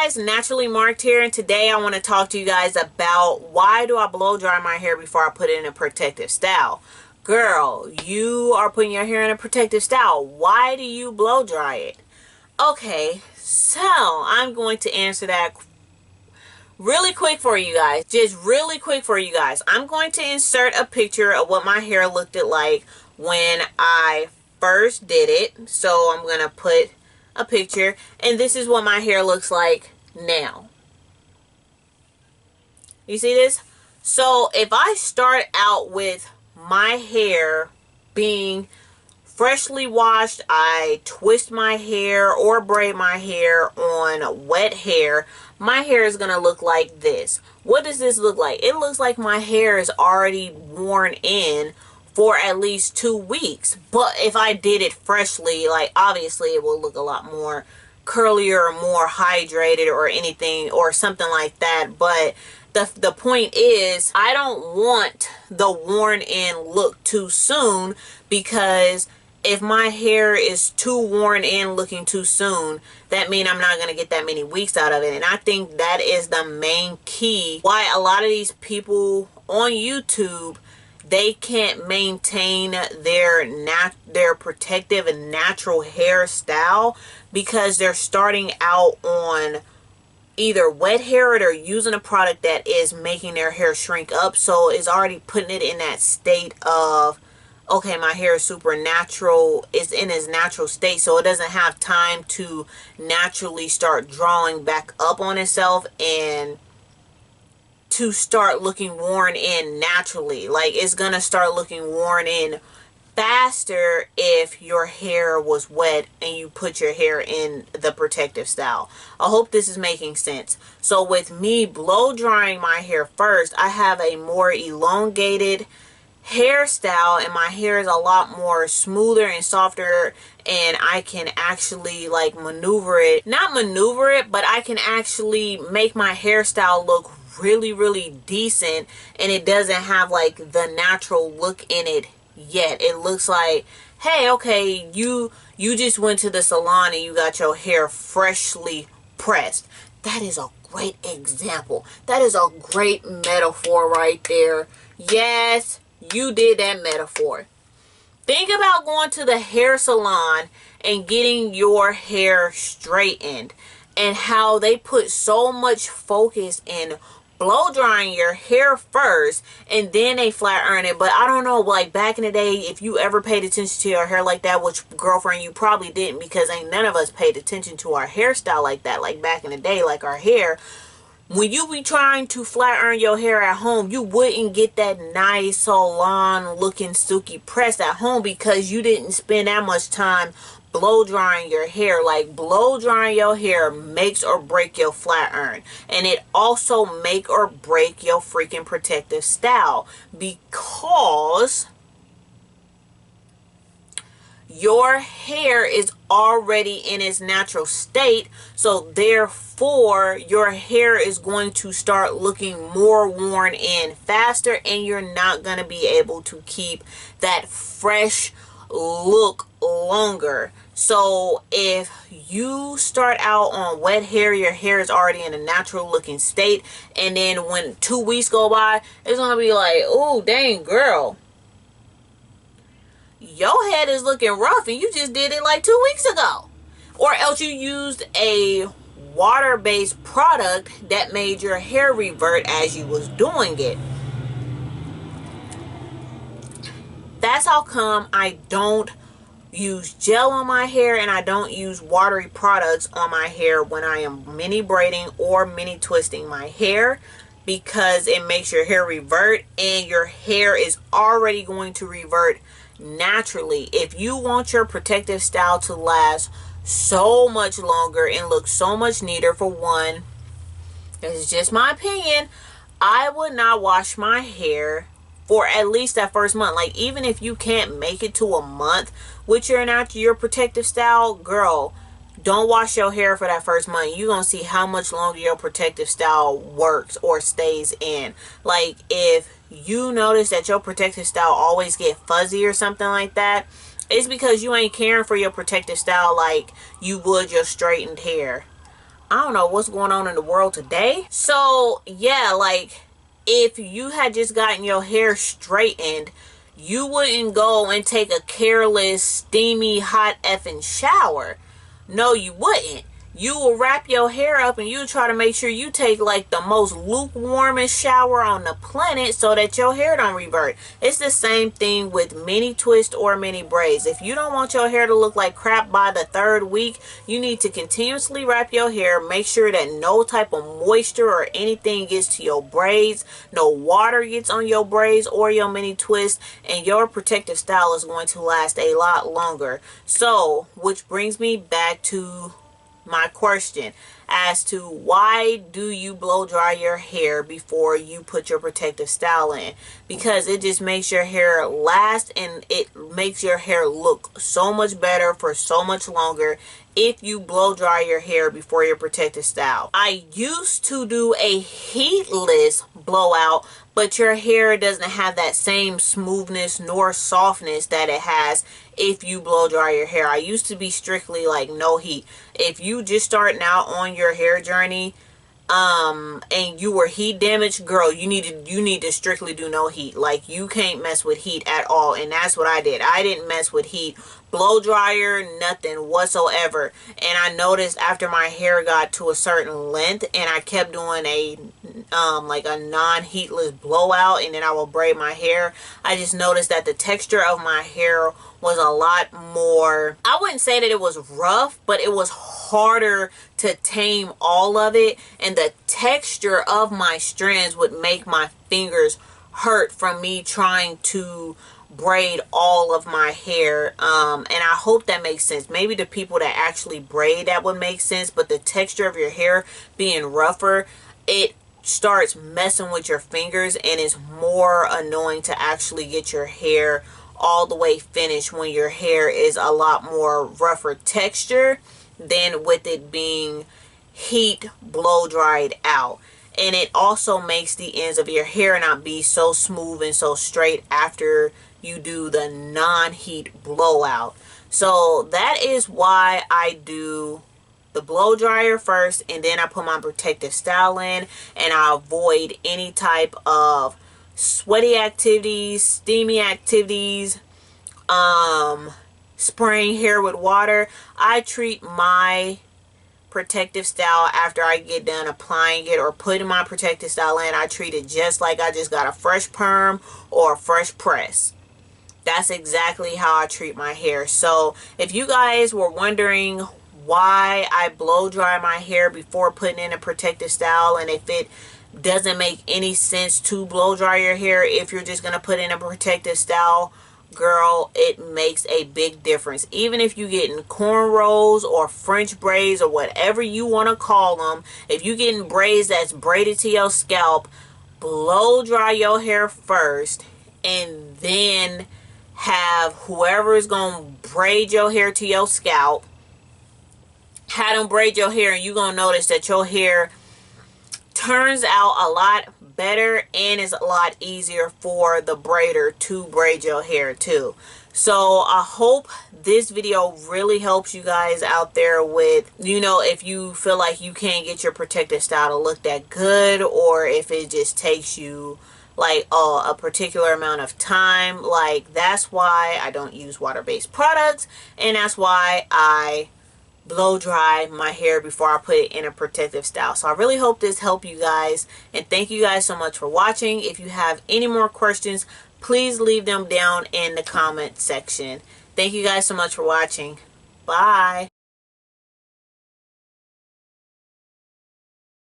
guys, Naturally Marked here, and today I want to talk to you guys about why do I blow dry my hair before I put it in a protective style. Girl, you are putting your hair in a protective style. Why do you blow dry it? Okay, so I'm going to answer that really quick for you guys. Just really quick for you guys. I'm going to insert a picture of what my hair looked like when I first did it. So I'm going to put a picture, and this is what my hair looks like now. You see this? So if I start out with my hair being freshly washed, I twist my hair or braid my hair on wet hair, my hair is going to look like this. What does this look like? It looks like my hair is already worn in for at least 2 weeks. But if I did it freshly, like obviously it will look a lot more curlier or more hydrated or anything or something like that. But the point is, I don't want the worn in look too soon, because if my hair is too worn in looking too soon, that means I'm not going to get that many weeks out of it. And I think that is the main key why a lot of these people on YouTube, they can't maintain their protective and natural hairstyle, because they're starting out on either wet hair or they're using a product that is making their hair shrink up. So it's already putting it in that state of, okay, my hair is super natural, it's in its natural state, so it doesn't have time to naturally start drawing back up on itself and to start looking worn in naturally. Like, it's gonna start looking worn in faster if your hair was wet and you put your hair in the protective style. I hope this is making sense. So with me blow drying my hair first, I have a more elongated hairstyle, and my hair is a lot more smoother and softer, and I can actually like maneuver it, not maneuver it, but I can actually make my hairstyle look really decent, and it doesn't have like the natural look in it yet. It looks like, hey, okay, you just went to the salon and you got your hair freshly pressed. That is a great example. That is a great metaphor right there. Yes, you did that metaphor. Think about going to the hair salon and getting your hair straightened, and how they put so much focus in blow drying your hair first and then they flat iron it. But I don't know, like back in the day, if you ever paid attention to your hair like that, which girlfriend you probably didn't, because ain't none of us paid attention to our hairstyle like that. Like back in the day, like our hair, when you be trying to flat iron your hair at home, you wouldn't get that nice salon looking silky press at home, because you didn't spend that much time blow drying your hair. Like, blow drying your hair makes or break your flat iron, and it also make or break your freaking protective style, because your hair is already in its natural state. So therefore your hair is going to start looking more worn in faster, and you're not going to be able to keep that fresh look longer. So if you start out on wet hair, your hair is already in a natural looking state, and then when 2 weeks go by, it's gonna be like, oh dang girl, your head is looking rough and you just did it like 2 weeks ago. Or else you used a water-based product that made your hair revert as you was doing it. That's how come I don't use gel on my hair, and I don't use watery products on my hair when I am mini braiding or mini twisting my hair, because it makes your hair revert, and your hair is already going to revert naturally. If you want your protective style to last so much longer and look so much neater, for one, this is just my opinion, I would not wash my hair for at least that first month. Like, even if you can't make it to a month with your protective style, girl, don't wash your hair for that first month. You're gonna see how much longer your protective style works or stays in. Like, if you notice that your protective style always get fuzzy or something like that, it's because you ain't caring for your protective style like you would your straightened hair. I don't know what's going on in the world today. So yeah, like if you had just gotten your hair straightened, you wouldn't go and take a careless, steamy, hot effing shower. No, you wouldn't. You will wrap your hair up and you try to make sure you take like the most lukewarmest shower on the planet so that your hair don't revert. It's the same thing with mini twist or mini braids. If you don't want your hair to look like crap by the 3rd week, you need to continuously wrap your hair. Make sure that no type of moisture or anything gets to your braids. No water gets on your braids or your mini twist, and your protective style is going to last a lot longer. So, which brings me back to my question as to why do you blow dry your hair before you put your protective style in? Because it just makes your hair last, and it makes your hair look so much better for so much longer if you blow dry your hair before your protective style. I used to do a heatless blowout, but your hair doesn't have that same smoothness nor softness that it has if you blow dry your hair. I used to be strictly like no heat. If you just starting out on your hair journey, and you were heat damaged, girl, you need to strictly do no heat. Like, you can't mess with heat at all, and that's what I did. I didn't mess with heat, blow dryer, nothing whatsoever. And I noticed after my hair got to a certain length and I kept doing a like a non-heatless blowout, and then I will braid my hair, I just noticed that the texture of my hair was a lot more, I wouldn't say that it was rough, but it was harder to tame all of it, and the texture of my strands would make my fingers hurt from me trying to braid all of my hair. And I hope that makes sense. Maybe the people that actually braid, that would make sense, but the texture of your hair being rougher, it starts messing with your fingers, and it's more annoying to actually get your hair all the way finished when your hair is a lot more rougher texture than with it being heat blow dried out. And it also makes the ends of your hair not be so smooth and so straight after you do the non-heat blowout. So that is why I do the blow dryer first, and then I put my protective style in, and I avoid any type of sweaty activities, steamy activities, spraying hair with water. I treat my protective style after I get done applying it or putting my protective style in. I treat it just like I just got a fresh perm or a fresh press. That's exactly how I treat my hair. So if you guys were wondering why I blow dry my hair before putting in a protective style, and if it doesn't make any sense to blow dry your hair if you're just going to put in a protective style, girl, it makes a big difference. Even if you're getting cornrows or French braids or whatever you want to call them, if you're getting braids that's braided to your scalp, blow dry your hair first, and then have whoever is going to braid your hair to your scalp, have them braid your hair, and you're going to notice that your hair turns out a lot better, and it's a lot easier for the braider to braid your hair too. So I hope this video really helps you guys out there with, you know, if you feel like you can't get your protective style to look that good, or if it just takes you like a particular amount of time. Like, that's why I don't use water-based products, and that's why I blow dry my hair before I put it in a protective style. So I really hope this helped you guys, and thank you guys so much for watching. If you have any more questions, please leave them down in the comment section. Thank you guys so much for watching. Bye.